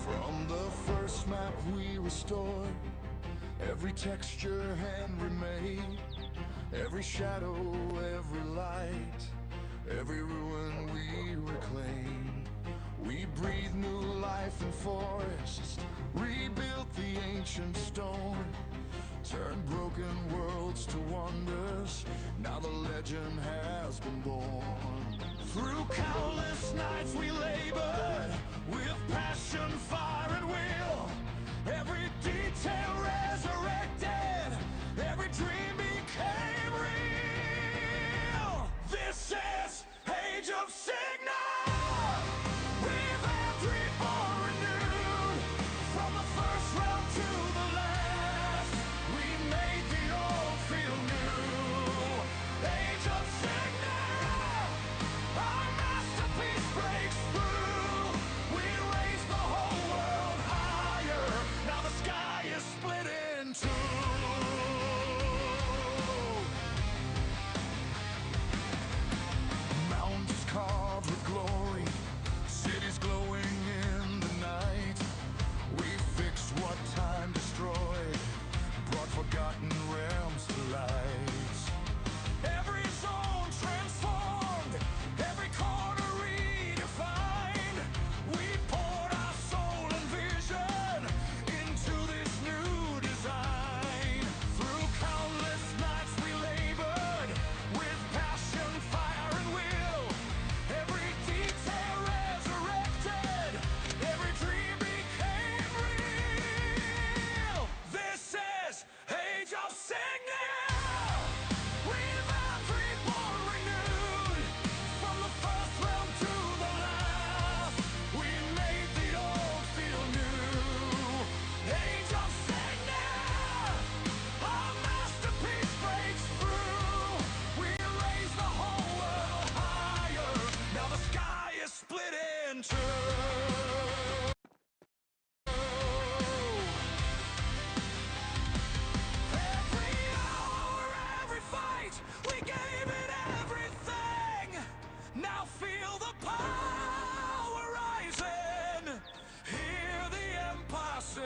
From the first map we restored, every texture hand remade, every shadow, every light, every ruin we reclaim. We breathe new life in forests, rebuilt the ancient stone, turned broken worlds to wonders. Now the legend has been born. Through countless nights we labored, with passion, fire and will. Every detail resurrected, every dream became real. This is Age of Cignare. Revamped, reborn, renewed. From the first realm to the last, we made the old feel new. Age of Cignare, our masterpiece breaks through. We raise the whole world higher. Now the sky is split in two. Mountains carved with glory, cities glowing in the night. We fixed what time destroyed, brought forgotten realms to light. Every zone transformed, every corner redefined. We poured our soul and vision into this new design. Through countless nights we labored, with passion, fire and will. Every detail resurrected, every dream became real. This is Age of Cignare. Revamped, reborn, renewed. From the first realm to the last, we made the old feel new. Age of Cignare, our masterpiece breaks through. We raise the whole world higher. Now the sky is split in two. Every hour, every fight, we gave it everything. Now feel the power rising. Hear the empire sing.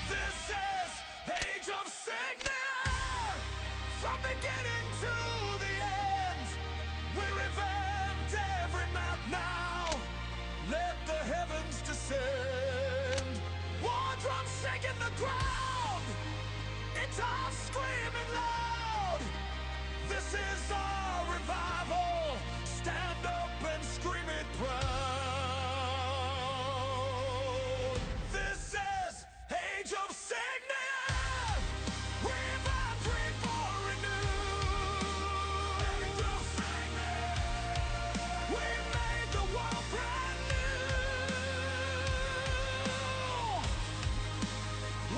This is Age of Cignare. From beginning to the end, we revamped every map now. Let the heavens descend. War drums shaking the ground. It's our screaming loud. This is our revival. Stand up and scream it proud. This is Age of Cignare. Revamped, reborn, renewed. Age of Cignare. We made the world brand new.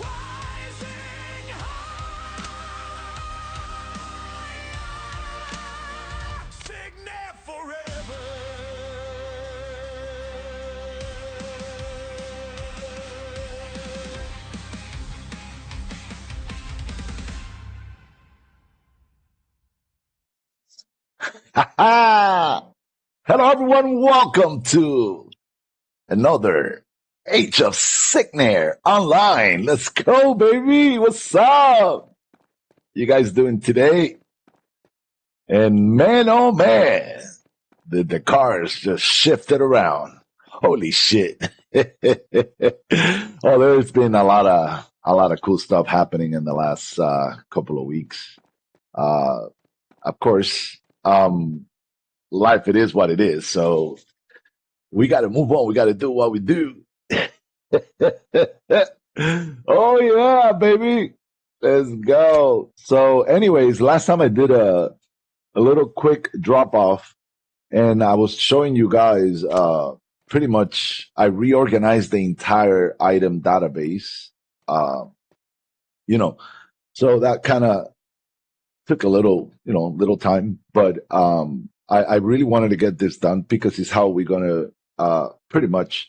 Rising high. Hello, everyone. Welcome to another Age of Cignare Online. Let's go, baby. What's up? You guys doing today? And man, oh man, the cars just shifted around. Holy shit! Oh, there's been a lot of cool stuff happening in the last couple of weeks. Uh, of course, life it is what it is. So we got to move on. We got to do what we do. Oh yeah, baby. Let's go. So, anyways, last time I did a little quick drop off, and I was showing you guys pretty much I reorganized the entire item database. Uh, you know, so that kind of took a little time, but I really wanted to get this done because it's how we're gonna pretty much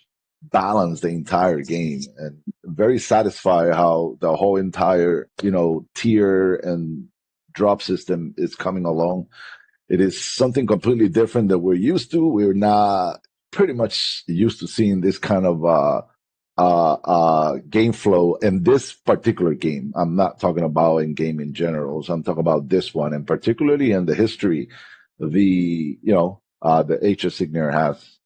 balance the entire game, and very satisfied how the whole entire tier and drop system is coming along. It is something completely different that we're used to. We're not pretty much used to seeing this kind of game flow in this particular game. I'm not talking about in game in general. So I'm talking about this one, and particularly in the history, the Age of Cignare has,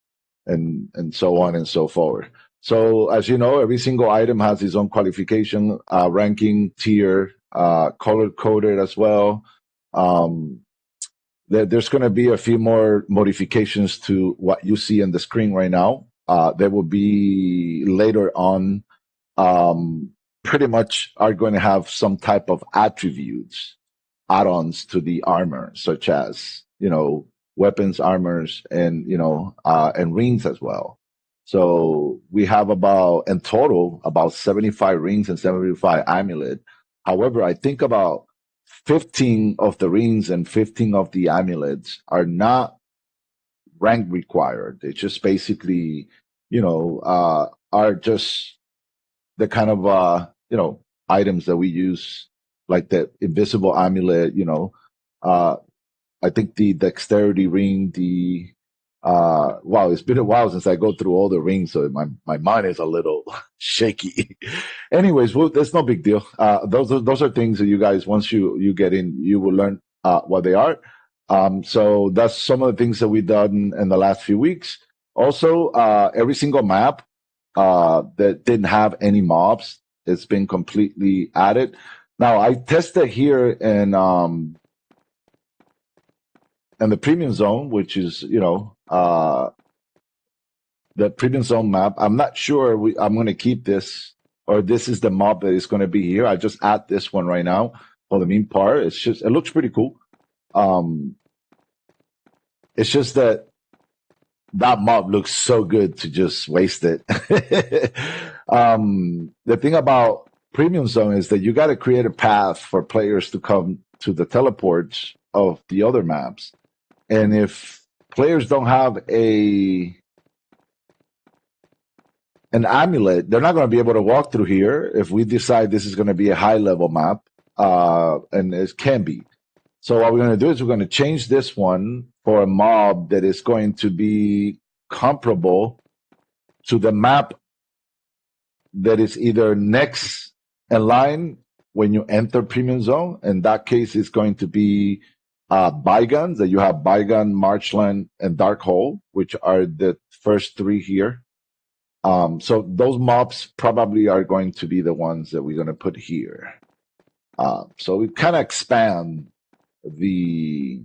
and so on and so forth. So as you know, every single item has its own qualification, ranking, tier, color coded as well. Um, there's going to be a few more modifications to what you see on the screen right now. There will be later on, um, pretty much are going to have some type of attributes, add-ons to the armor, such as, weapons, armors, and rings as well. So we have in total, about 75 rings and 75 amulet. However, I think about 15 of the rings and 15 of the amulets are not rank required. They just basically, are just the kind of, items that we use, like the invisible amulet, uh, I think the dexterity ring, wow, it's been a while since I go through all the rings, so my mind is a little shaky. Anyways, well, that's no big deal. Those are things that you guys, once you get in, you will learn what they are. So that's some of the things that we've done in the last few weeks. Also, every single map that didn't have any mobs, it's been completely added. Now I tested here in the premium zone, which is the premium zone map. I'm not sure I'm going to keep this, or this is the mob that is going to be here. I just add this one right now for the mean part. It looks pretty cool. It's just that mob looks so good to just waste it. The thing about premium zone is that you got to create a path for players to come to the teleports of the other maps. And if players don't have an amulet, they're not going to be able to walk through here if we decide this is going to be a high level map, and it can be. So what we're going to do is we're going to change this one for a mob that is going to be comparable to the map that is either next in line when you enter premium zone. In that case, it's going to be bygones, that you have bygone, marchland, and dark hole, which are the first three here. So those mobs probably are going to be the ones that we're going to put here. So we kind of expand the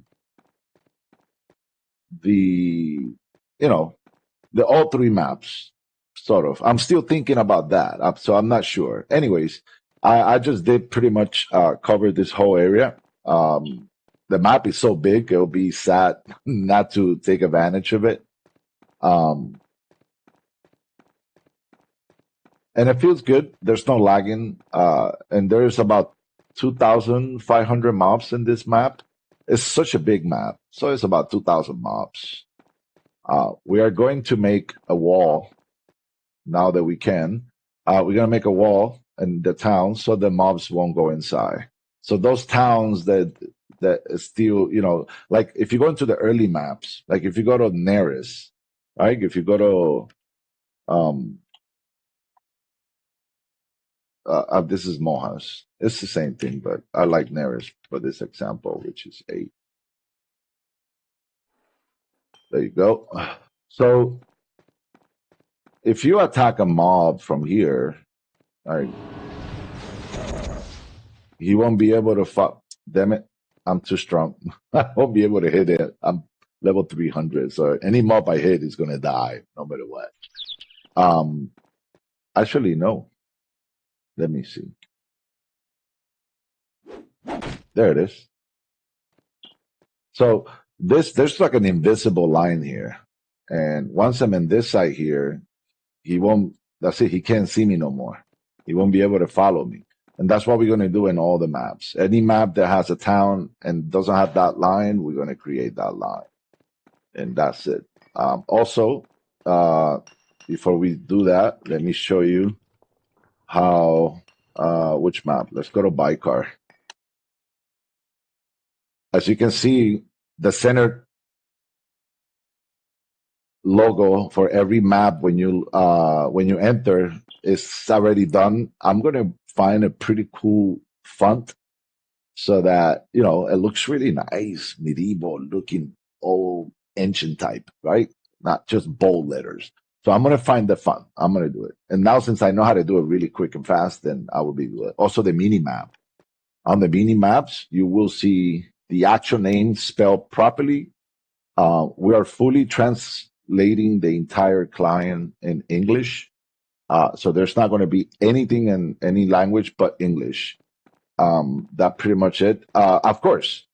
all three maps, sort of. I'm still thinking about that, so I'm not sure. Anyways, I just did pretty much cover this whole area. The map is so big, it'll be sad not to take advantage of it. And it feels good. There's no lagging, and there's about 2,500 mobs in this map. It's such a big map, so it's about 2,000 mobs. We are going to make a wall now that we can. We're going to make a wall in the town so the mobs won't go inside. So those towns that that is still, like if you go into the early maps, like if you go to Neris, right? If you go to this is Mojas. It's the same thing, but I like Neris for this example, which is 8. There you go. So if you attack a mob from here, right, he won't be able to fuck. Damn it, I'm too strong. I won't be able to hit it. I'm level 300, so any mob I hit is gonna die no matter what. Actually, no. Let me see. There it is. So there's like an invisible line here, and once I'm in this side here, he won't. That's it. He can't see me no more. He won't be able to follow me, and that's what we're gonna do in all the maps. Any map that has a town and doesn't have that line, we're gonna create that line, and that's it. Also, before we do that, let me show you how. Which map? Let's go to Bicar. As you can see, the center logo for every map when you enter is already done. I'm gonna find a pretty cool font so that it looks really nice, medieval looking, old ancient type, right? Not just bold letters. So I'm gonna find the font. I'm gonna do it. And now since I know how to do it really quick and fast, then I will be good. Also the mini map. On the mini maps, you will see the actual name spelled properly. We are fully translating the entire client in English. So there's not going to be anything in any language but English. That's pretty much it. Of course,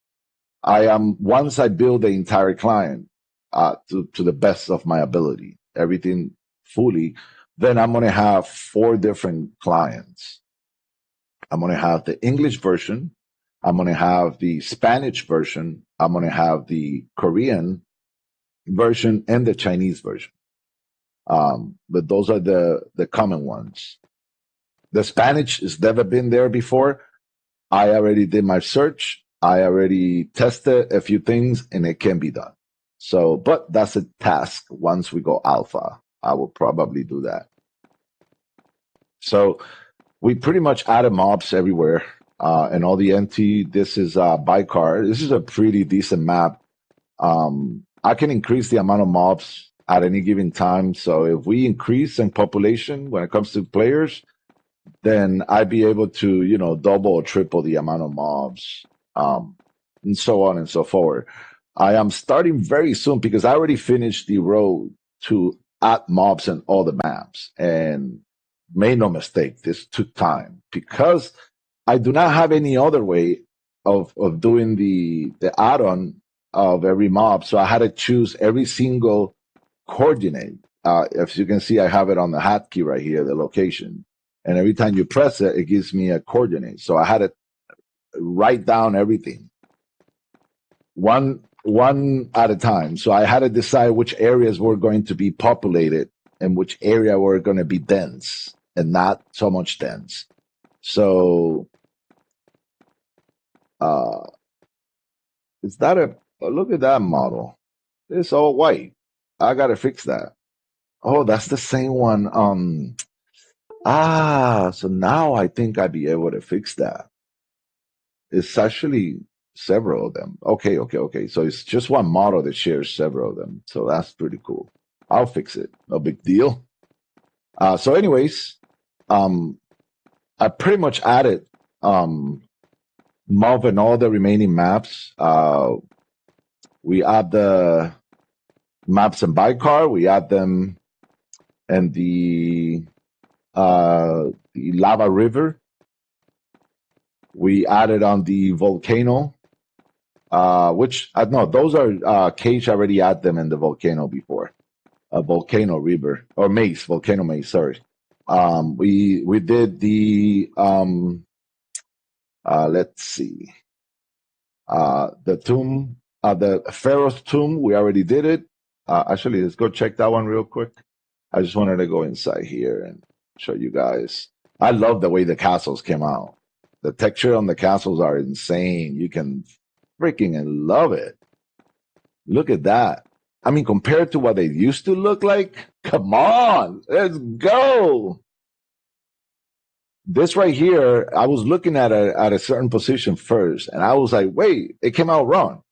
once I build the entire client to the best of my ability, everything fully, then I'm going to have 4 different clients. I'm going to have the English version. I'm going to have the Spanish version. I'm going to have the Korean version and the Chinese version. But those are the common ones. The Spanish has never been there before. I already did my search. I already tested a few things and it can be done. So, but that's a task. Once we go alpha, I will probably do that. So we pretty much added mobs everywhere. And all the NT, this is Bicar. This is a pretty decent map. I can increase the amount of mobs at any given time. So if we increase in population when it comes to players, then I'd be able to, double or triple the amount of mobs, and so on and so forward. I am starting very soon because I already finished the road to add mobs in all the maps. And made no mistake, this took time because I do not have any other way of doing the add-on of every mob. So I had to choose every single coordinate. As you can see, I have it on the hotkey right here, the location. And every time you press it, it gives me a coordinate. So I had to write down everything one at a time. So I had to decide which areas were going to be populated and which area were going to be dense and not so much dense. So is that look at that model? It's all white. I gotta fix that. Oh, that's the same one. So now I think I'd be able to fix that. It's actually several of them. Okay. So it's just one model that shares several of them. So that's pretty cool. I'll fix it. No big deal. So anyways, I pretty much added mob and all the remaining maps. We add the maps in Bicar. We add them in the lava river. We added on the volcano, which no, those are Cage already had them in the volcano before. A volcano river or maze, volcano maze. Sorry. We did the let's see, the tomb, the Pharaoh's tomb. We already did it. Actually, let's go check that one real quick. I just wanted to go inside here and show you guys. I love the way the castles came out. The texture on the castles are insane. You can freaking love it. Look at that. I mean, compared to what they used to look like, come on, let's go. This right here, I was looking at a certain position first, and I was like, wait, it came out wrong.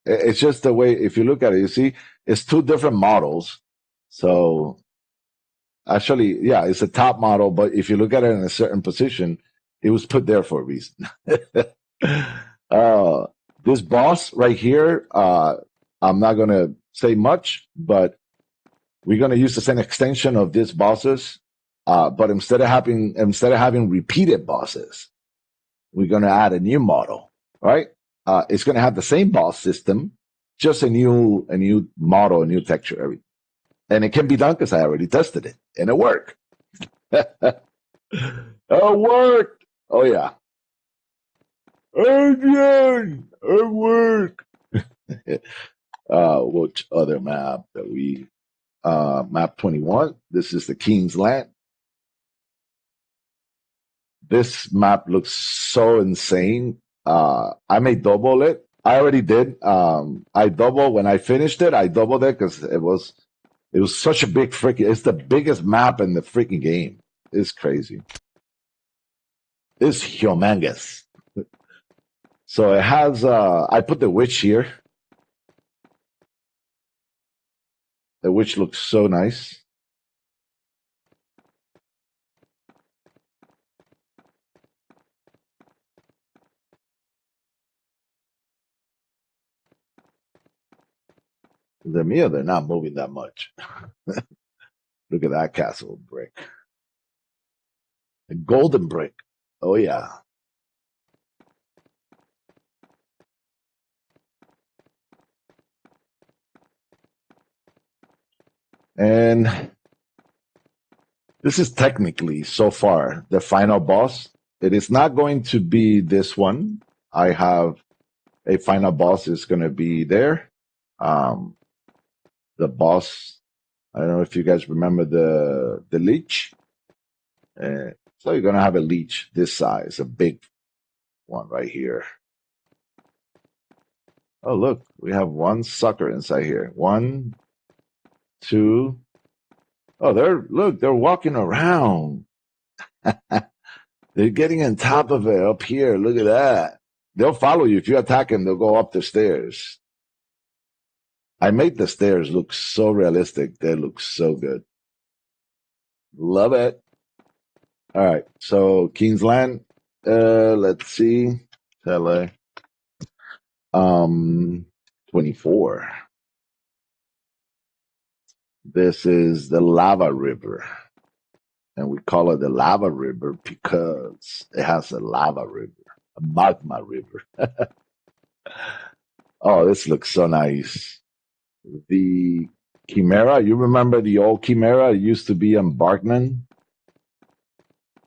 It's just the way, if you look at it, you see, it's two different models. So actually, yeah, it's a top model, but if you look at it in a certain position, it was put there for a reason. uh, this boss right here, I'm not going to say much, but we're going to use the same extension of these bosses. But instead of having repeated bosses, we're going to add a new model, right? It's going to have the same boss system, just a new model, a new texture, everything. And it can be done because I already tested it, and it worked. It worked. Oh yeah, Adrian, it worked. Which other map that we? Map 21. This is the King's Land. This map looks so insane. I may double it. I already did. I double when I finished it. I doubled it because it was such a big freaking. It's the biggest map in the freaking game. It's crazy. It's humongous. So it has. I put the witch here. The witch looks so nice. They're not moving that much. Look at that castle brick. A golden brick. Oh yeah. And this is technically so far the final boss. It is not going to be this one. I have a final boss is going to be there. The boss, I don't know if you guys remember the leech. So you're going to have a leech this size, a big one right here. Oh, look, we have one sucker inside here. One, two. Oh, they're walking around. They're getting on top of it up here. Look at that. They'll follow you. If you attack them, they'll go up the stairs. I made the stairs look so realistic. They look so good. Love it. All right. So King's Land. Let's see. Tele. 24. This is the lava river. And we call it the lava river because it has a lava river, a magma river. Oh, this looks so nice. The Chimera, you remember the old Chimera? It used to be on Barkman.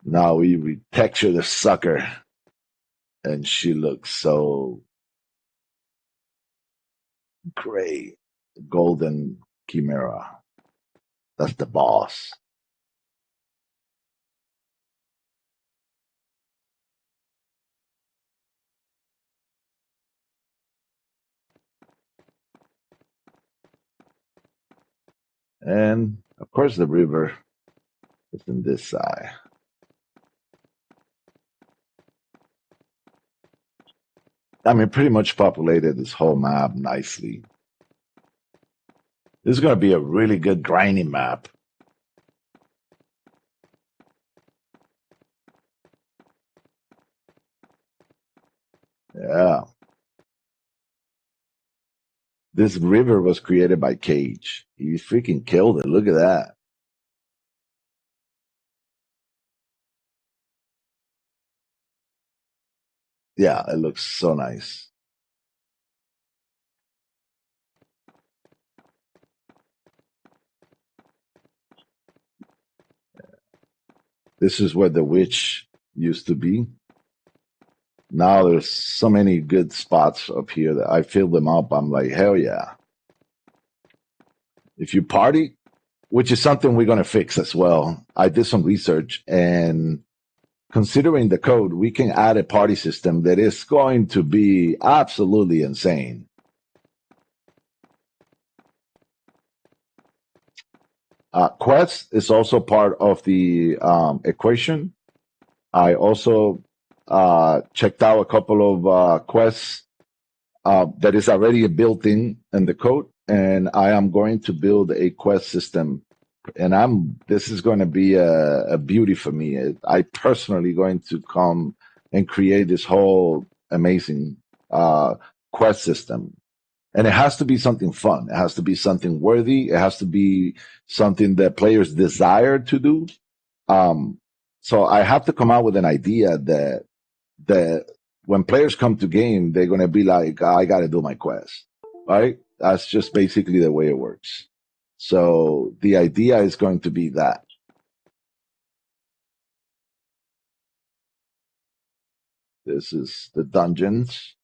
Now we retexture the sucker. And she looks so great. Golden Chimera. That's the boss. And of course, the river is in this side. I mean, pretty much populated this whole map nicely. This is going to be a really good grinding map. Yeah. This river was created by Cage. He freaking killed it. Look at that. Yeah, it looks so nice. This is where the witch used to be. Now there's so many good spots up here that I filled them up. I'm like, hell yeah. If you party, which is something we're going to fix as well. I did some research and considering the code, we can add a party system that is going to be absolutely insane. Quest is also part of the equation. I also checked out a couple of quests that is already built in the code, and I am going to build a quest system. And this is going to be a beauty for me. I personally going to come and create this whole amazing quest system. And it has to be something fun. It has to be something worthy. It has to be something that players desire to do. So I have to come out with an idea that when players come to game, they're going to be like, I got to do my quest, right? That's just basically the way it works. So the idea is going to be that. This is the dungeons.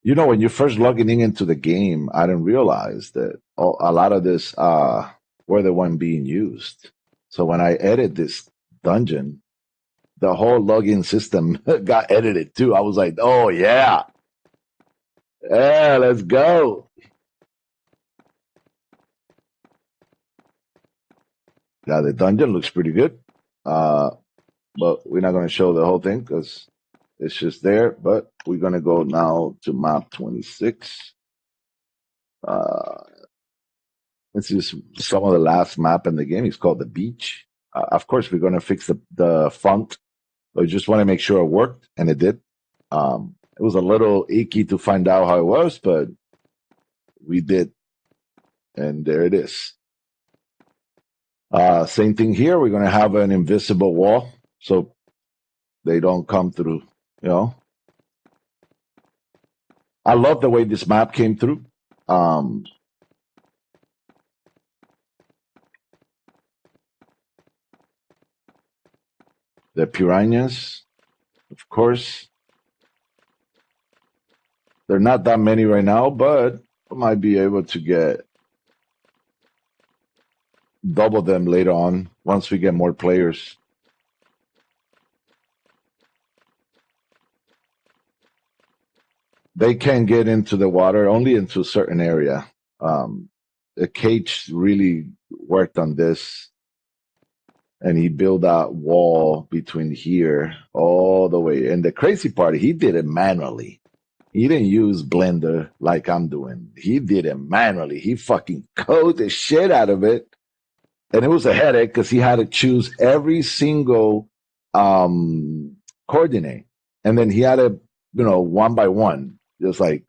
You know, when you're first logging into the game, I didn't realize that a lot of this were the one being used. So when I edit this dungeon, the whole login system got edited too. I was like, oh yeah, yeah, let's go. Yeah, the dungeon looks pretty good. But we're not going to show the whole thing because it's just there. But we're going to go now to map 26. This is some of the last map in the game. It's called the beach. Of course, we're going to fix the font. But we just want to make sure it worked, and it did. It was a little icky to find out how it was, but we did. And there it is. Same thing here. We're going to have an invisible wall so they don't come through, you know. I love the way this map came through. The piranhas, of course. There are not that many right now, but I might be able to get double them later on once we get more players. They can get into the water only into a certain area. The cage really worked on this, and he built that wall between here all the way. And the crazy part, he did it manually. He didn't use Blender like I'm doing. He did it manually. He fucking coded the shit out of it. And it was a headache because he had to choose every single coordinate. And then he had to, one by one, just like,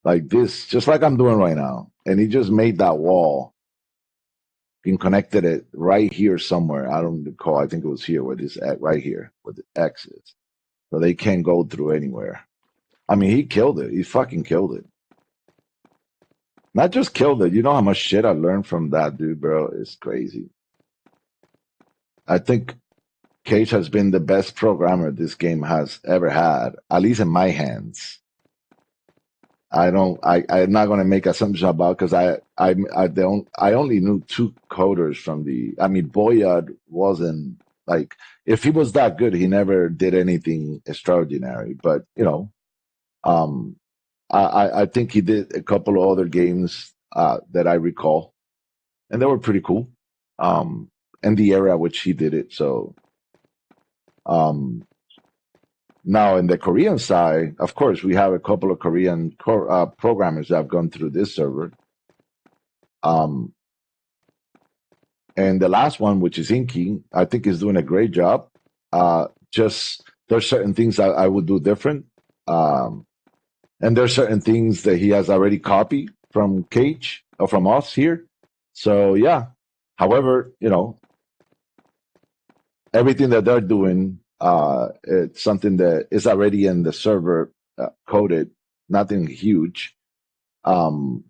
like this, just like I'm doing right now. And he just made that wall and connected it right here somewhere. I don't recall. I think it was here where this right here, where the X is. So they can't go through anywhere. I mean, he killed it. He fucking killed it. Not just killed it. You know how much shit I learned from that dude, bro? It's crazy. I think Cage has been the best programmer this game has ever had, at least in my hands. I'm not going to make assumptions about because I only knew two coders from Boyard wasn't like, if he was that good, he never did anything extraordinary. But I think he did a couple of other games that I recall, and they were pretty cool. And the era which he did it. So now in the Korean side, of course, we have a couple of Korean programmers that have gone through this server. And the last one, which is Inky, I think is doing a great job. Just there's certain things I would do different. And there's certain things that he has already copied from Cage or from us here. So yeah. However, everything that they're doing, it's something that is already in the server coded, nothing huge. We're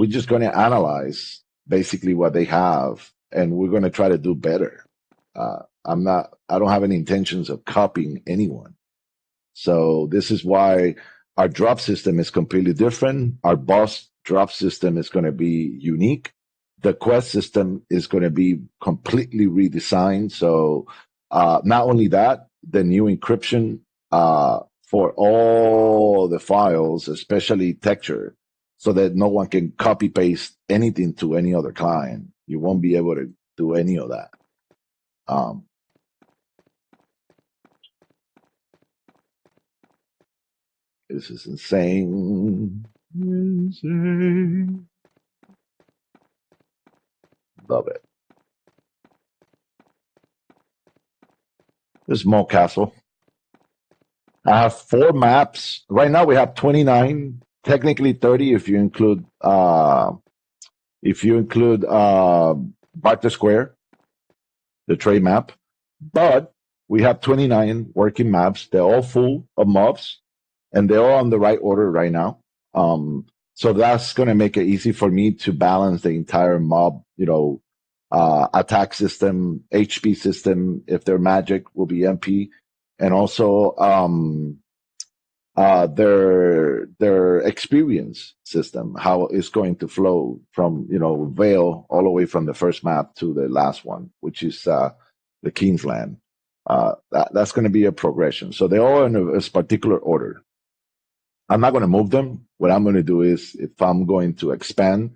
just going to analyze basically what they have, and we're going to try to do better. I don't have any intentions of copying anyone. So this is why our drop system is completely different. Our boss drop system is going to be unique. The quest system is going to be completely redesigned. So not only that, the new encryption for all the files, especially texture, so that no one can copy paste anything to any other client. You won't be able to do any of that. This is insane. Insane. Love it. This is Mo Castle. I have 4 maps. Right now we have 29, technically 30 if you include Barter Square, the trade map. But we have 29 working maps. They're all full of mobs, and they're all on the right order right now. So that's going to make it easy for me to balance the entire mob, attack system, HP system. If they're magic, will be MP, and also their experience system, how it's going to flow from Vale all the way from the first map to the last one, which is the Kingsland. That's going to be a progression. So they're all in a particular order. I'm not going to move them. What I'm going to do is, if I'm going to expand,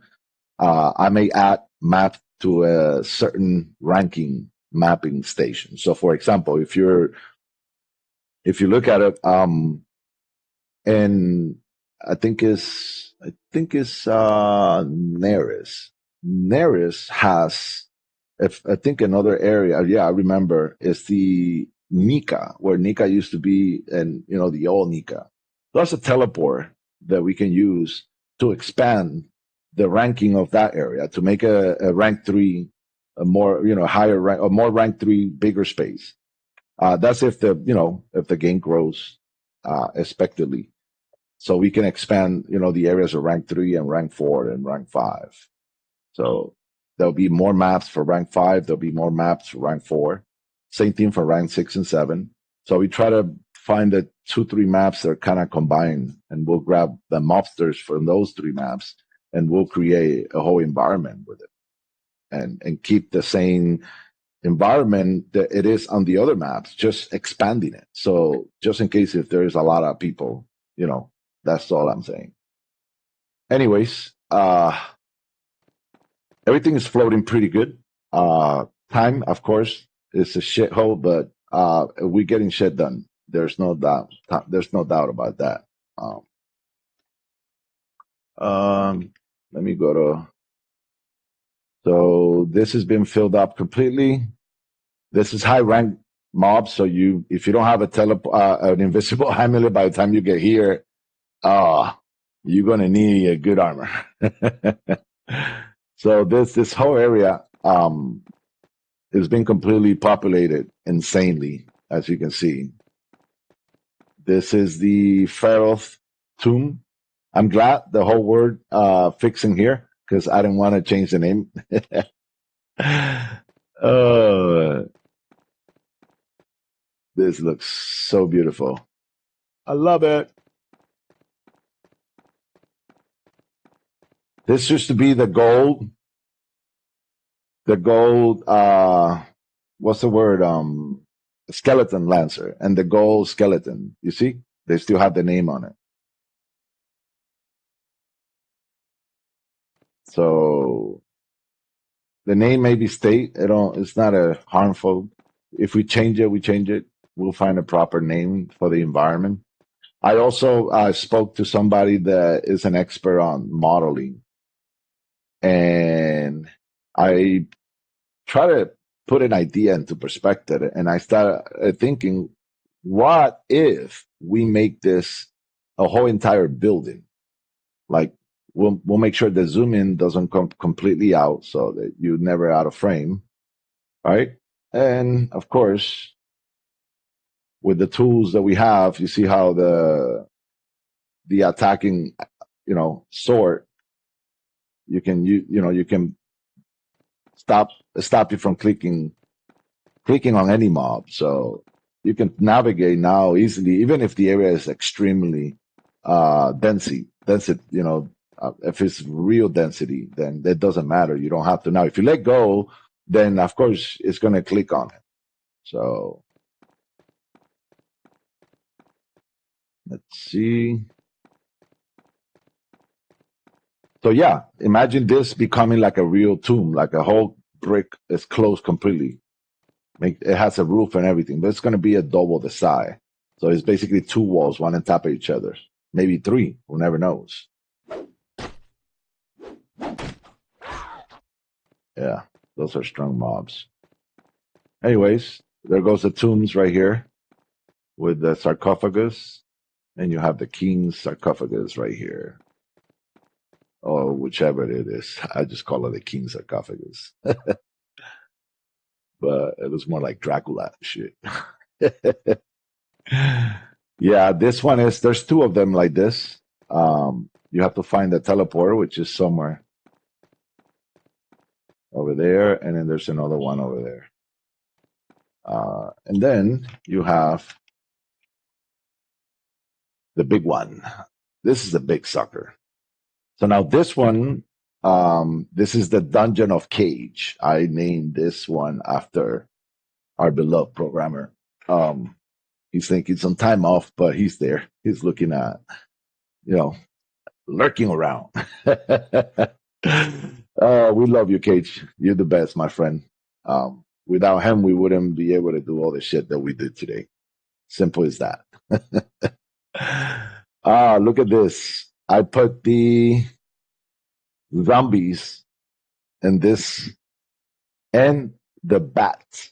I may add map to a certain ranking mapping station. So, for example, if you look at it, and I think it's Neris. Neris has, I think another area. Yeah, I remember. It's the Nika, where Nika used to be, and the old Nika. That's a teleport that we can use to expand the ranking of that area to make a rank 3, a more higher rank, a more rank 3 bigger space. That's if the game grows expectedly, so we can expand the areas of rank 3 and rank 4 and rank 5. So there'll be more maps for rank 5. There'll be more maps for rank 4. Same thing for rank 6 and 7. So we try to find the 2-3 maps that are kind of combined, and we'll grab the mobsters from those 3 maps, and we'll create a whole environment with it, and keep the same environment that it is on the other maps, just expanding it. So just in case if there's a lot of people, that's all I'm saying. Anyways, everything is floating pretty good. Time, of course, is a shithole, but we're getting shit done. There's no doubt. There's no doubt about that. Let me go to. So this has been filled up completely. This is high rank mobs. So if you don't have an invisible amulet by the time you get here, you're gonna need a good armor. So this whole area has been completely populated insanely, as you can see. This is the Pharaoh Tomb. I'm glad the whole word fixing here, because I didn't want to change the name. This looks so beautiful. I love it. This used to be the gold. What's the word? Skeleton Lancer, and the gold skeleton. You see, they still have the name on it. So the name may be state. It's not a harmful. If we change it, we change it. We'll find a proper name for the environment. I also spoke to somebody that is an expert on modeling, and I try to put an idea into perspective, and I started thinking, what if we make this a whole entire building? Like, we'll make sure the zoom in doesn't come completely out, so that you're never out of frame, right? And of course, with the tools that we have, you see how the attacking, sword, you can stop you from clicking on any mob. So you can navigate now easily, even if the area is extremely dense, If it's real density, then it doesn't matter. You don't have to. Now, if you let go, then of course it's going to click on it. So let's see. So yeah, imagine this becoming like a real tomb, like a whole brick is closed completely. It has a roof and everything, but it's going to be a double the size. So it's basically two walls, one on top of each other, maybe three. Who never knows? Yeah, those are strong mobs. Anyways, there goes the tombs right here with the sarcophagus, and you have the king's sarcophagus right here. Or whichever it is. I just call it the king's sarcophagus. But it was more like Dracula shit. Yeah, this one is, there's two of them like this. You have to find the teleporter, which is somewhere over there, and then there's another one over there. And then you have the big one. This is the big sucker. So now this one, this is the Dungeon of Cage. I named this one after our beloved programmer. He's thinking some time off, but he's there. He's looking at, lurking around. We love you, Cage. You're the best, my friend. Without him, we wouldn't be able to do all the shit that we did today. Simple as that. Look at this. I put the zombies in this and the bats.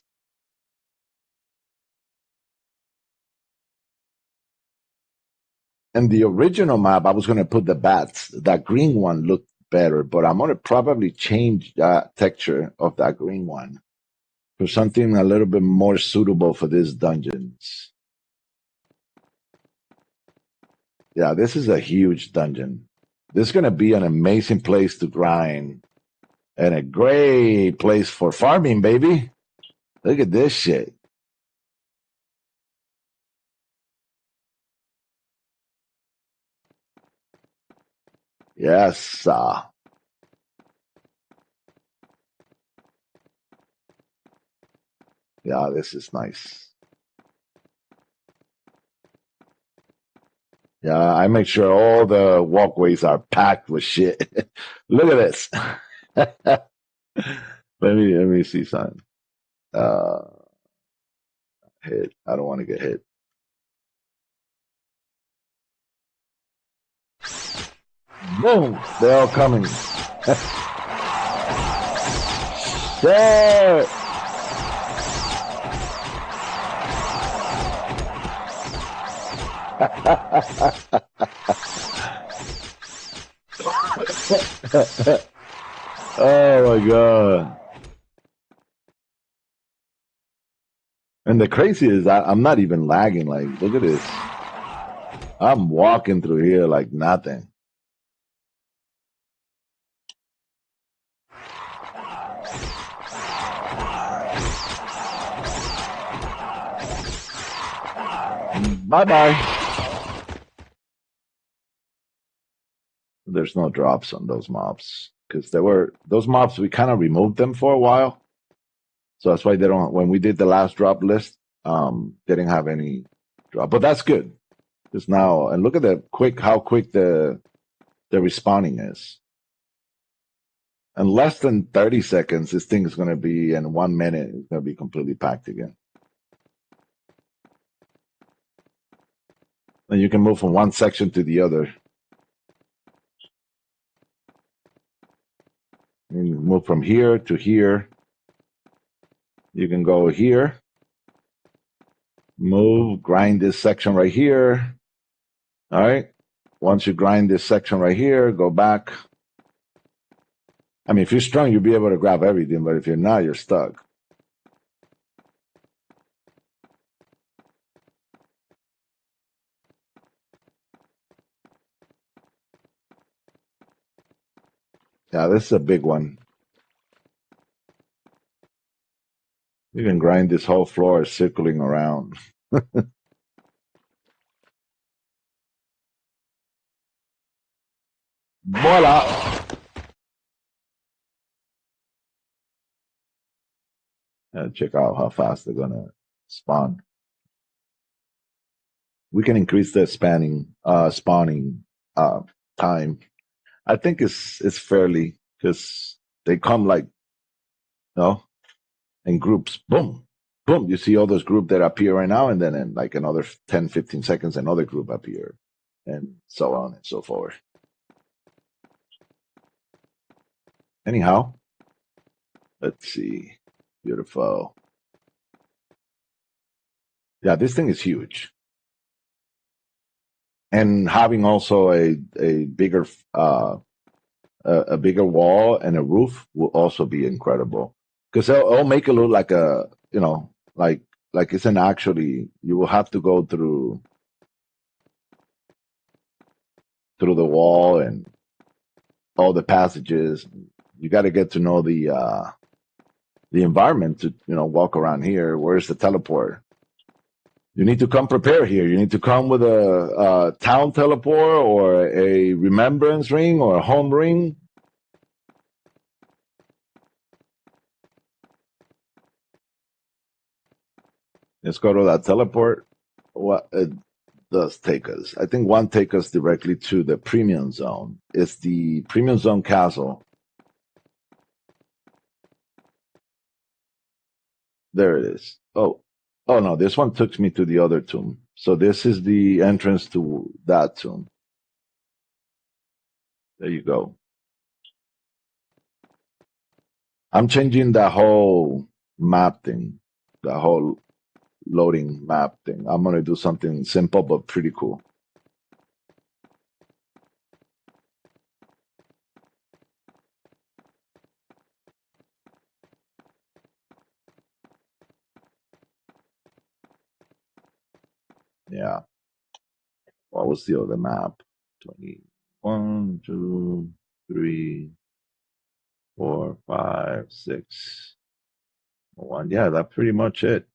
In the original map, I was going to put the bats. That green one looked better, but I'm going to probably change that texture of that green one for something a little bit more suitable for these dungeons. Yeah, this is a huge dungeon. This is going to be an amazing place to grind and a great place for farming, baby. Look at this shit. Yes. Yeah, this is nice. Yeah, I make sure all the walkways are packed with shit. Look at this. let me see something. Hit. I don't want to get hit. Boom! They're all coming. There. Oh my god. And the crazy is I'm not even lagging. Like, look at this. I'm walking through here like nothing. Bye-bye. There's no drops on those mobs because those mobs, we kind of removed them for a while. So that's why they don't, when we did the last drop list, they didn't have any drop, but that's good. Just now, and look at how quick the respawning is. In less than 30 seconds, this thing is going to be, in 1 minute, it's going to be completely packed again. And you can move from one section to the other. You can move from here to here. You can go here. Move, grind this section right here. All right. Once you grind this section right here, go back. I mean, if you're strong, you'll be able to grab everything, but if you're not, you're stuck. Yeah, this is a big one. You can grind this whole floor circling around. Voila! Check out how fast they're gonna spawn. We can increase the spawning uh, time. I think it's fairly because they come like in groups. Boom, boom. You see all those groups that appear right now, and then in like another 10, 15 seconds, another group appear, and so on and so forth. Anyhow, let's see. Beautiful. Yeah, this thing is huge. And having also a bigger a bigger wall and a roof will also be incredible because it'll make it look like a like it's an actually you will have to go through the wall and all the passages. You got to get to know the environment to walk around here. Where's the teleport? You need to come prepared here. You need to come with a town teleport or a remembrance ring or a home ring. Let's go to that teleport. What it does take us? I think one take us directly to the premium zone. It's the premium zone castle. There it is. Oh no, this one took me to the other tomb. So this is the entrance to that tomb. There you go. I'm changing the whole map thing, the whole loading map thing. I'm gonna do something simple but pretty cool. Yeah. What was the other map? 21, 2, 3, 4, 5, 6, 1. Yeah, that's pretty much it.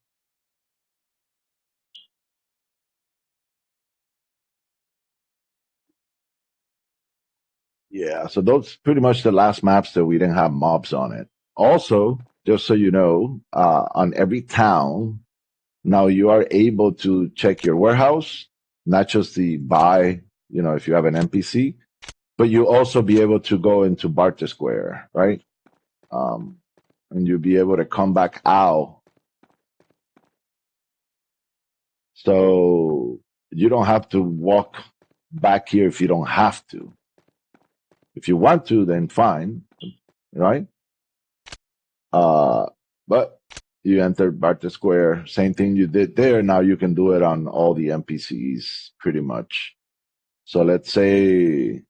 Yeah, so those pretty much the last maps that we didn't have mobs on it. Also, just so you know, on every town, now you are able to check your warehouse, not just the buy, if you have an NPC, but you also be able to go into Barter Square, right? Um, and you'll be able to come back out. So you don't have to walk back here if you don't have to. If you want to, then fine, right? Uh, but you entered Barter Square, same thing you did there. Now you can do it on all the NPCs pretty much. So let's say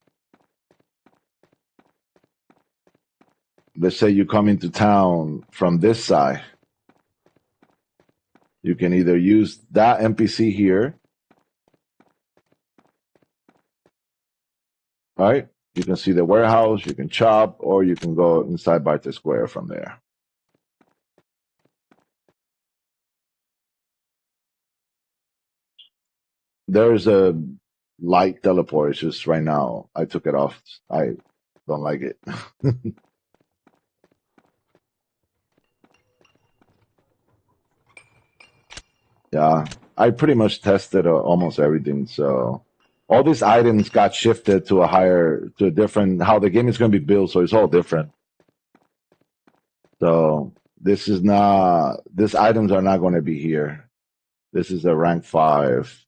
you come into town from this side. You can either use that NPC here, right? You can see the warehouse, you can chop, or you can go inside Barter Square from there. There's a light teleport. It's just right now. I took it off. I don't like it. Yeah, I pretty much tested almost everything. So all these items got shifted to a different, how the game is going to be built. So it's all different. So these items are not going to be here. This is a rank 5.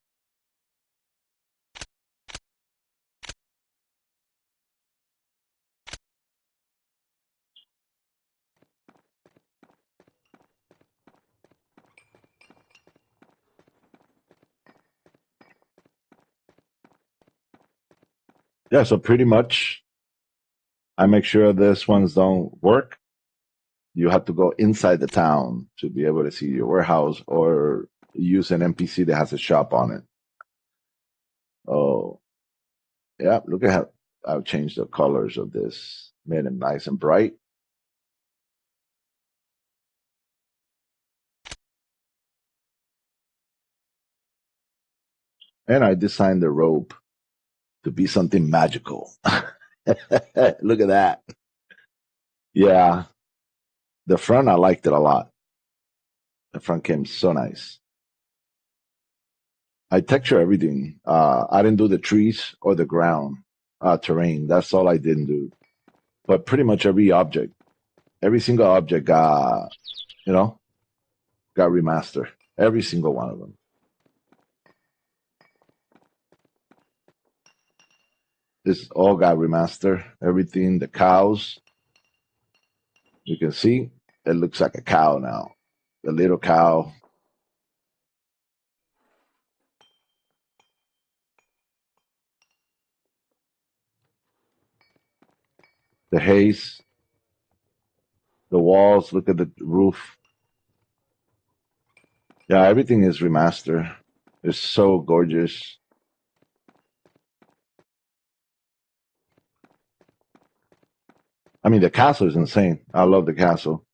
Yeah, so pretty much I make sure this ones don't work. You have to go inside the town to be able to see your warehouse or use an NPC that has a shop on it. Oh, yeah, look at how I've changed the colors of this, made them nice and bright. And I designed the rope to be something magical. Look at that. Yeah, the front I liked it a lot. The front came so nice. I texture everything. I didn't do the trees or the ground terrain. That's all I didn't do. But pretty much every object, every single object you know, got remastered. Every single one of them. This all got remastered. Everything, the cows, you can see it looks like a cow now. The little cow. The haze, the walls, look at the roof. Yeah, everything is remastered. It's so gorgeous. I mean, the castle is insane. I love the castle.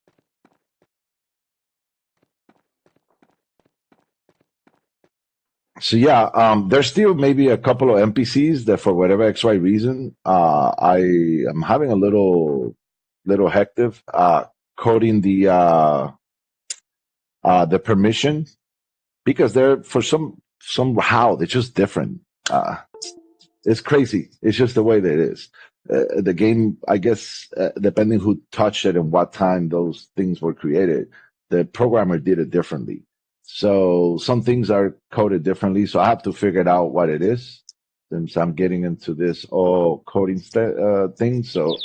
So yeah, there's still maybe a couple of NPCs that for whatever XY reason, I am having a little hectic coding the permission because they're for somehow they're just different. It's crazy. It's just the way that it is. The game, I guess, depending who touched it and what time those things were created, the programmer did it differently. So some things are coded differently. So I have to figure it out what it is since I'm getting into this all coding thing. So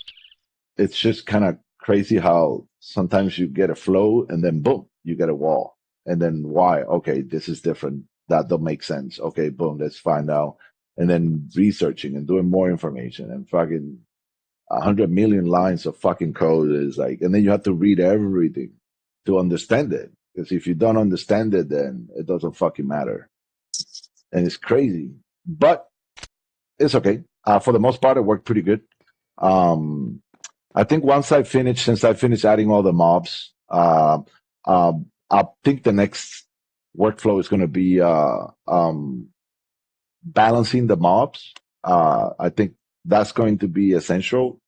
it's just kind of crazy how sometimes you get a flow and then boom, you get a wall. And then why? Okay, this is different. That don't make sense. Okay, boom, let's find out. And then researching and doing more information and fucking 100 million lines of fucking code is like, and then you have to read everything to understand it. Because if you don't understand it, then it doesn't fucking matter. And it's crazy, but it's okay. For the most part, it worked pretty good. Um, I think since I finished adding all the mobs, I think the next workflow is going to be balancing the mobs. I think that's going to be essential.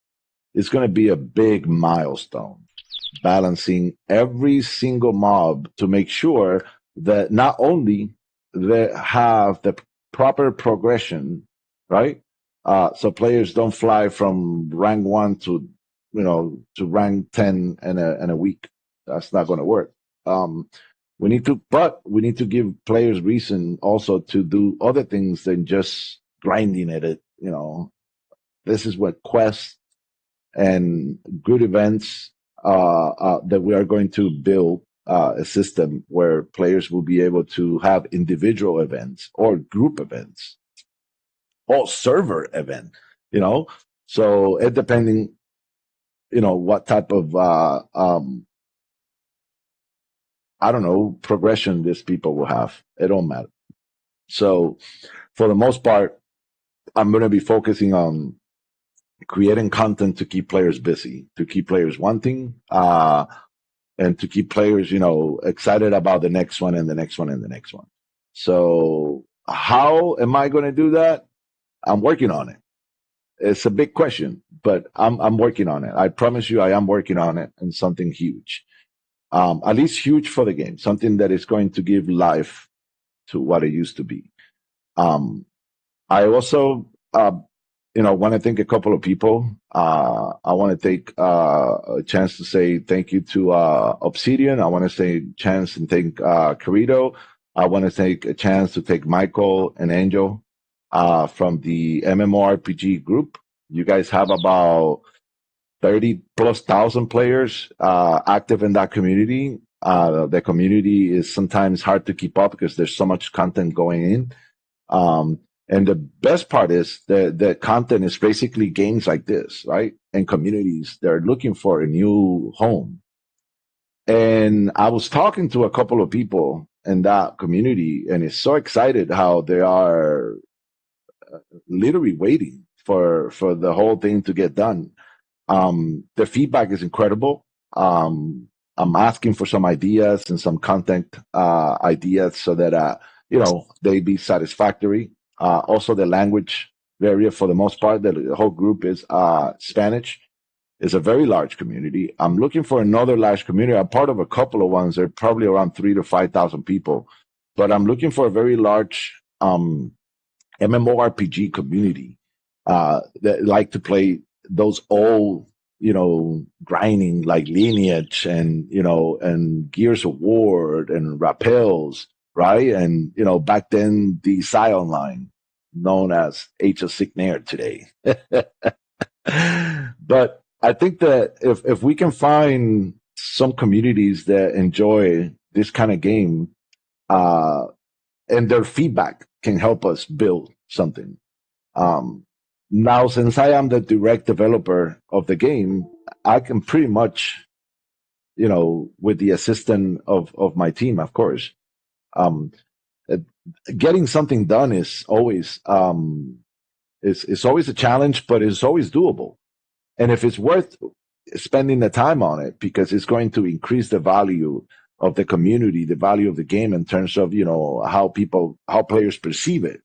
It's going to be a big milestone, balancing every single mob to make sure that not only they have the proper progression, right? So players don't fly from rank 1 to rank 10 in a week. That's not going to work. Um, but we need to give players reason also to do other things than just grinding at it. This is what quests and good events that we are going to build a system where players will be able to have individual events or group events or server event, you know. So it depending, what type of I don't know progression these people will have. It don't matter. So for the most part, I'm going to be focusing on creating content to keep players busy, to keep players wanting, and to keep players, excited about the next one and the next one and the next one. So how am I going to do that? I'm working on it. It's a big question, but I'm working on it. I promise you, I am working on it and something huge. At least huge for the game, something that is going to give life to what it used to be. I also, want to thank a couple of people. I want to take a chance to say thank you to Obsidian. I want to say chance and thank Carito. I want to take a chance to thank Michael and Angel from the MMORPG group. You guys have about 30 plus thousand players active in that community. The community is sometimes hard to keep up because there's so much content going in. And the best part is the content is basically games like this, right? And communities, they're looking for a new home. And I was talking to a couple of people in that community, and it's so excited how they are literally waiting for the whole thing to get done. The feedback is incredible. I'm asking for some ideas and some content ideas so that they be satisfactory. Also, the language area for the most part. The whole group is Spanish. It's a very large community. I'm looking for another large community. I'm part of a couple of ones. They're probably around 3 to 5,000 people, but I'm looking for a very large MMORPG community that like to play those old, grinding like Lineage and and Gears of War and Rappels, right? And back then the Psy Online, known as Age of Cignare today. But I think that if we can find some communities that enjoy this kind of game, uh, and their feedback can help us build something. Um, Now, since I am the direct developer of the game, I can pretty much, with the assistance of my team, of course, um, uh, getting something done is always a challenge, but it's always doable. And if it's worth spending the time on it because it's going to increase the value of the community, the value of the game in terms of, how players perceive it,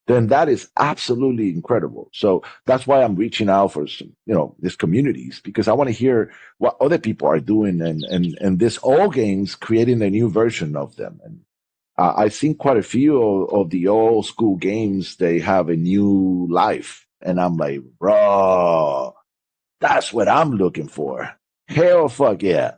then that is absolutely incredible. So that's why I'm reaching out for some, these communities, because I want to hear what other people are doing and this old games creating a new version of them. And I've seen quite a few of the old school games. They have a new life. And I'm like, bro, that's what I'm looking for. Hell fuck yeah.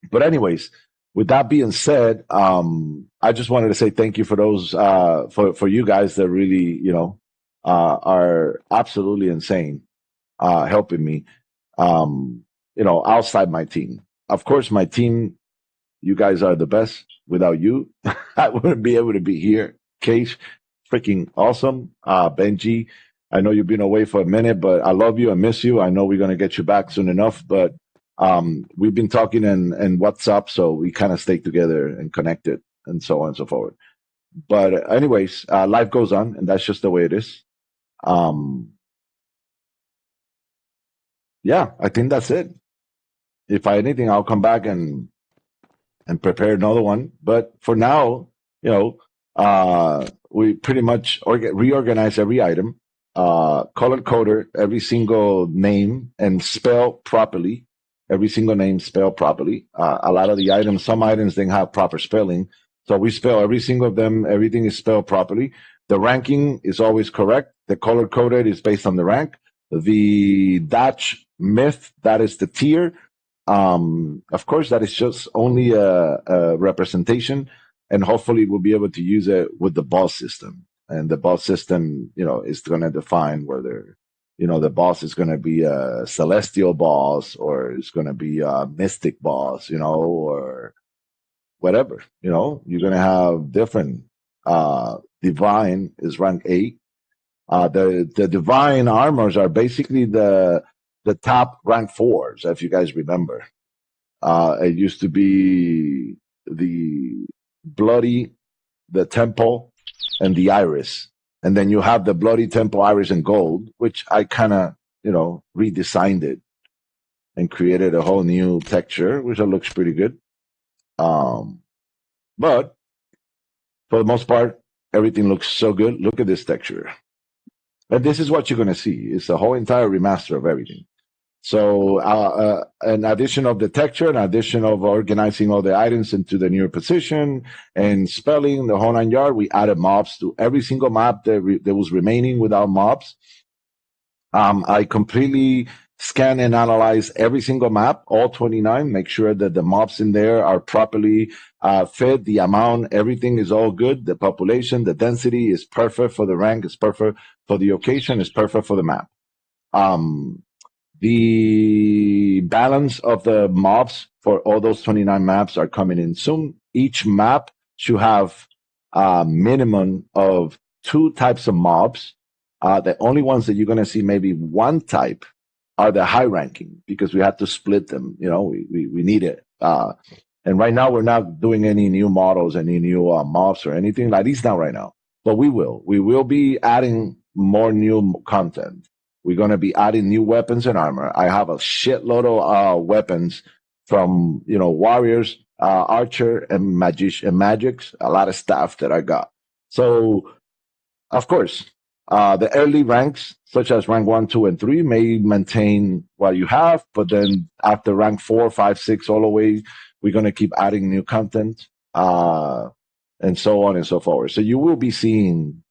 But anyways, with that being said, I just wanted to say thank you for those for you guys that really are absolutely insane helping me. Outside my team, of course, my team. You guys are the best. Without you, I wouldn't be able to be here. Case, freaking awesome. Benji, I know you've been away for a minute, but I love you. I miss you. I know we're gonna get you back soon enough, but we've been talking and WhatsApp, so we kind of stay together and connected and so on and so forth. But anyways, life goes on, and that's just the way it is. Um, yeah, I think that's it. If I anything, I'll come back and prepare another one. But for now, we pretty much reorganize every item, color coded every single name and spell properly. Every single name spelled properly. A lot of the items, some items didn't have proper spelling. So we spell every single of them. Everything is spelled properly. The ranking is always correct. The color coded is based on the rank. The Dutch myth, that is the tier. Of course, that is just only a representation, and hopefully we'll be able to use it with the boss system. And the boss system, is going to define whether, the boss is going to be a celestial boss or it's going to be a mystic boss, or whatever. You're going to have different. Divine is rank 8. The divine armors are basically the top rank 4s, if you guys remember. It used to be the bloody, the temple, and the iris. And then you have the bloody temple, iris, and gold, which I kind of, redesigned it and created a whole new texture, which looks pretty good. Um, but for the most part, everything looks so good. Look at this texture. And this is what you're going to see. It's a whole entire remaster of everything. So, an addition of the texture, an addition of organizing all the items into the new position and spelling the whole 9 yards. We added mobs to every single map that was remaining without mobs. I completely scan and analyze every single map, all 29, make sure that the mobs in there are properly fed, the amount, everything is all good. The population, the density is perfect for the rank, is perfect for the occasion, is perfect for the map. Um, the balance of the mobs for all those 29 maps are coming in soon. Each map should have a minimum of 2 types of mobs. The only ones that you're going to see maybe one type are the high ranking because we have to split them. We need it. And right now we're not doing any new models, any new mobs or anything like this now right now. But we will. We will be adding more new content. We're going to be adding new weapons and armor. I have a shitload of weapons from, warriors, archer, and magics, a lot of stuff that I got. So, of course, The early ranks, such as rank 1, 2, and 3, may maintain what you have, but then after rank 4, 5, 6, all the way, we're going to keep adding new content, and so on and so forth. So you will be seeing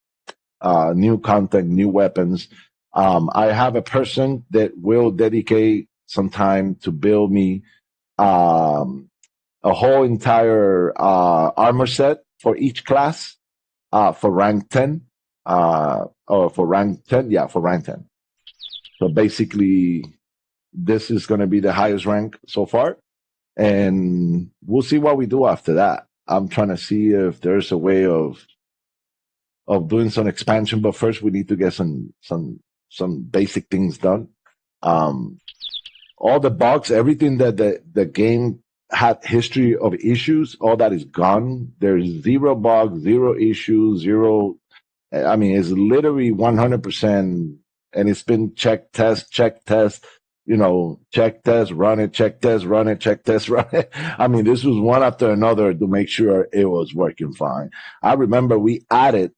new content, new weapons. I have a person that will dedicate some time to build me um, a whole entire armor set for each class for rank 10. Or for rank 10, yeah, for rank 10. So basically, this is going to be the highest rank so far, and we'll see what we do after that. I'm trying to see if there's a way of doing some expansion, but first we need to get some basic things done. Um, all the bugs, everything that the game had history of issues, all that is gone. There's zero bugs, zero issues, zero. I mean, it's literally 100%, and it's been check, test, check, test, run it, check, test, run it, check, test, run it. I mean, this was one after another to make sure it was working fine. I remember we added,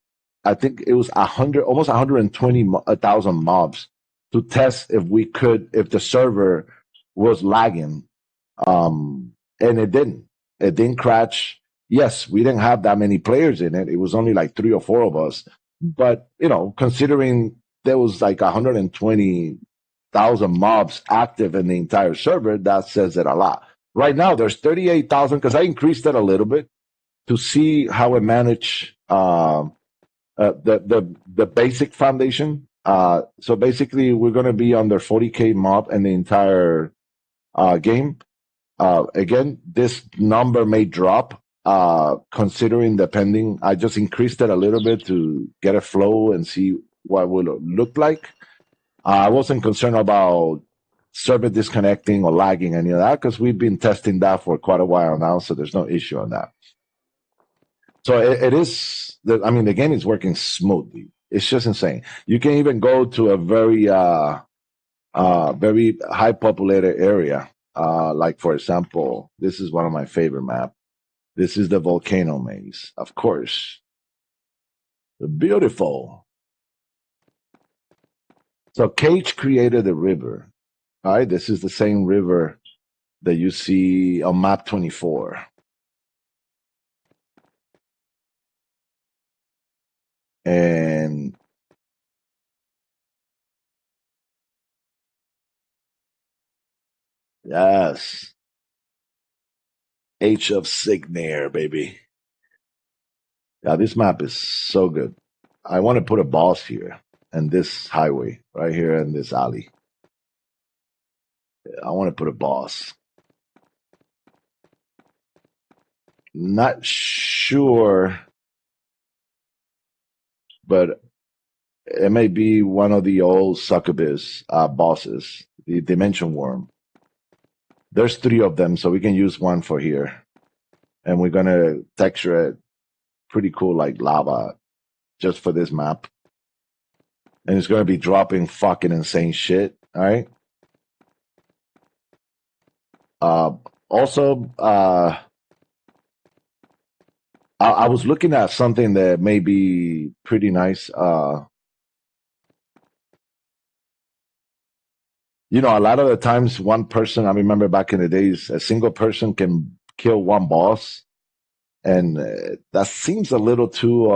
I think it was 100, almost 120,000 mobs to test if the server was lagging. And it didn't. It didn't crash. Yes, we didn't have that many players in it. It was only like 3 or 4 of us. But, considering there was like 120,000 mobs active in the entire server, that says it a lot. Right now, there's 38,000 because I increased it a little bit to see how it managed the basic foundation. So basically, we're going to be under 40K mob in the entire game. Again, this number may drop, considering depending. I just increased it a little bit to get a flow and see what will it look like. I wasn't concerned about server disconnecting or lagging, any of that, because we've been testing that for quite a while now, so there's no issue on that. So it is. I mean, the game is working smoothly. It's just insane. You can even go to a very high populated area. Like for example, this is one of my favorite maps. This is the volcano maze, of course. Beautiful. So Cage created the river. All right, this is the same river that you see on map 24. And yes, Age of Cignare, baby. Yeah, this map is so good. I want to put a boss here and this highway right here in this alley. I want to put a boss. Not sure, but it may be one of the old succubus bosses, the Dimension Worm. There's 3 of them, so we can use one for here. And we're going to texture it pretty cool like lava just for this map. And it's going to be dropping fucking insane shit, all right? Also, I was looking at something that may be pretty nice. A lot of the times one person, I remember back in the days, a single person can kill one boss. And that seems a little too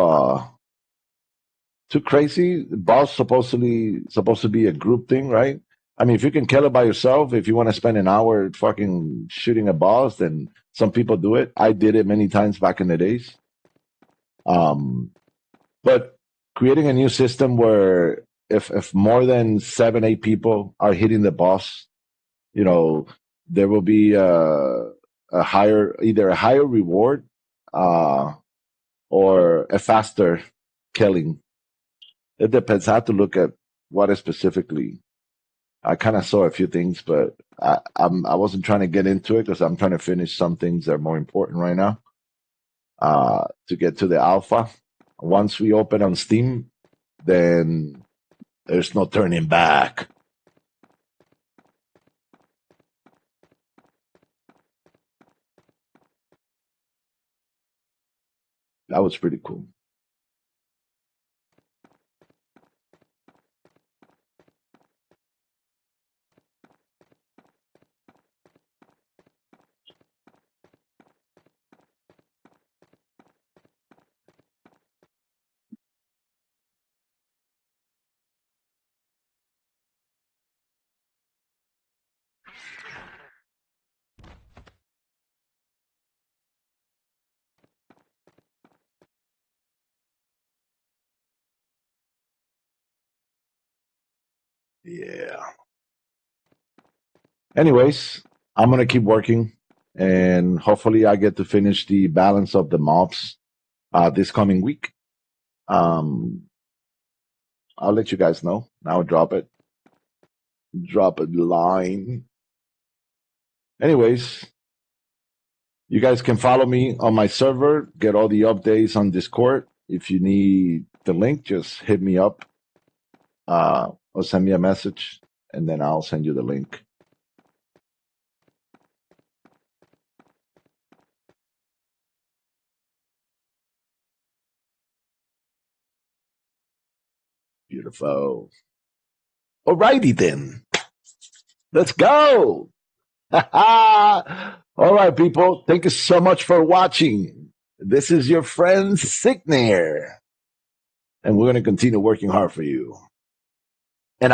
crazy. Boss supposed to be a group thing, right? I mean, if you can kill it by yourself, if you want to spend an hour fucking shooting a boss, then some people do it. I did it many times back in the days. But creating a new system where if more than 7, 8 people are hitting the boss, there will be either a higher reward uh, or a faster killing. It depends. I have to look at what is specifically. I kind of saw a few things, but I wasn't trying to get into it because I'm trying to finish some things that are more important right now to get to the alpha. Once we open on Steam, then there's no turning back. That was pretty cool. Yeah. Anyways, I'm gonna keep working, and hopefully, I get to finish the balance of the mobs this coming week. Um, I'll let you guys know. Now, drop a line. Anyways, you guys can follow me on my server, get all the updates on Discord. If you need the link, just hit me up or send me a message, and then I'll send you the link. Beautiful. Alrighty then. Let's go. All right, people. Thank you so much for watching. This is your friend Cignare, and we're going to continue working hard for you.